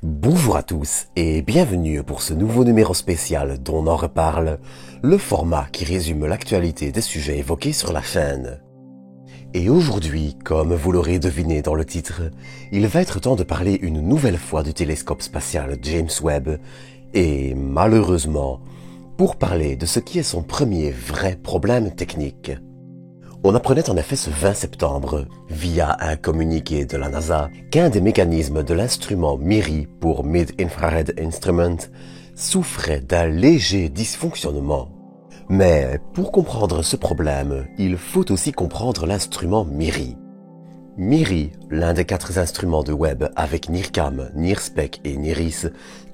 Bonjour à tous et bienvenue pour ce nouveau numéro spécial dont on en reparle, le format qui résume l'actualité des sujets évoqués sur la chaîne. Et aujourd'hui, comme vous l'aurez deviné dans le titre, il va être temps de parler une nouvelle fois du télescope spatial James Webb et malheureusement, pour parler de ce qui est son premier vrai problème technique. On apprenait en effet ce 20 septembre, via un communiqué de la NASA, qu'un des mécanismes de l'instrument MIRI pour Mid-Infrared Instrument souffrait d'un léger dysfonctionnement. Mais pour comprendre ce problème, il faut aussi comprendre l'instrument MIRI. MIRI, l'un des 4 instruments de Webb avec NIRCam, NIRSPEC et NIRIS,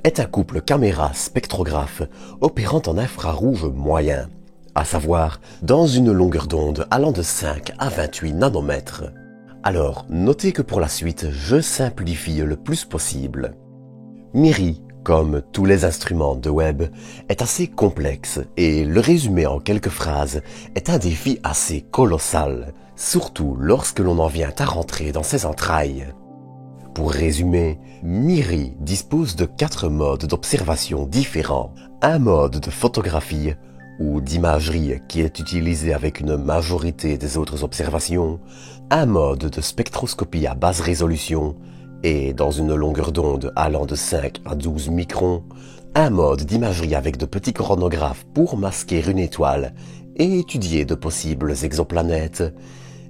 est un couple caméra-spectrographe opérant en infrarouge moyen, à savoir dans une longueur d'onde allant de 5 à 28 nanomètres. Alors, notez que pour la suite, je simplifie le plus possible. MIRI, comme tous les instruments de Webb, est assez complexe et le résumer en quelques phrases est un défi assez colossal, surtout lorsque l'on en vient à rentrer dans ses entrailles. Pour résumer, MIRI dispose de 4 modes d'observation différents. Un mode de photographie, ou d'imagerie qui est utilisé avec une majorité des autres observations, un mode de spectroscopie à basse résolution et dans une longueur d'onde allant de 5 à 12 microns, un mode d'imagerie avec de petits coronographes pour masquer une étoile et étudier de possibles exoplanètes,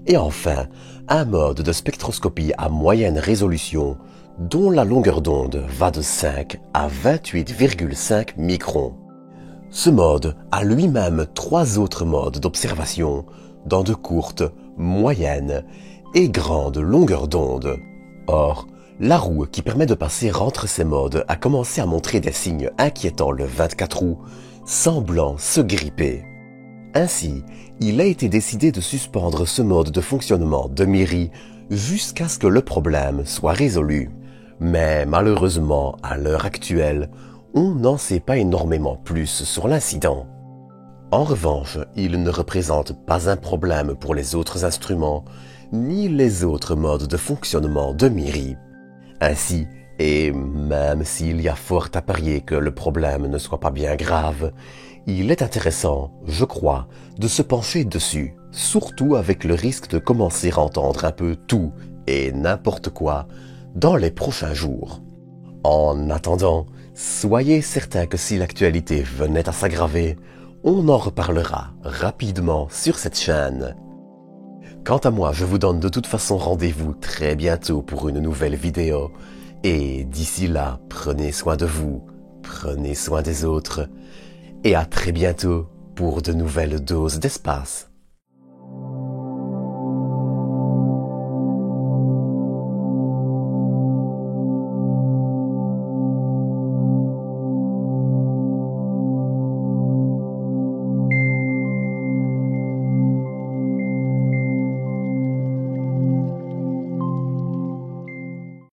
et enfin un mode de spectroscopie à moyenne résolution dont la longueur d'onde va de 5 à 28,5 microns. Ce mode a lui-même 3 autres modes d'observation dans de courtes, moyennes et grandes longueurs d'onde. Or, la roue qui permet de passer entre ces modes a commencé à montrer des signes inquiétants le 24 août, semblant se gripper. Ainsi, il a été décidé de suspendre ce mode de fonctionnement de MIRI jusqu'à ce que le problème soit résolu. Mais malheureusement, à l'heure actuelle, on n'en sait pas énormément plus sur l'incident. En revanche, il ne représente pas un problème pour les autres instruments, ni les autres modes de fonctionnement de MIRI. Ainsi, et même s'il y a fort à parier que le problème ne soit pas bien grave, il est intéressant, je crois, de se pencher dessus, surtout avec le risque de commencer à entendre un peu tout et n'importe quoi dans les prochains jours. En attendant, soyez certains que si l'actualité venait à s'aggraver, on en reparlera rapidement sur cette chaîne. Quant à moi, je vous donne de toute façon rendez-vous très bientôt pour une nouvelle vidéo. Et d'ici là, prenez soin de vous, prenez soin des autres. Et à très bientôt pour de nouvelles doses d'espace.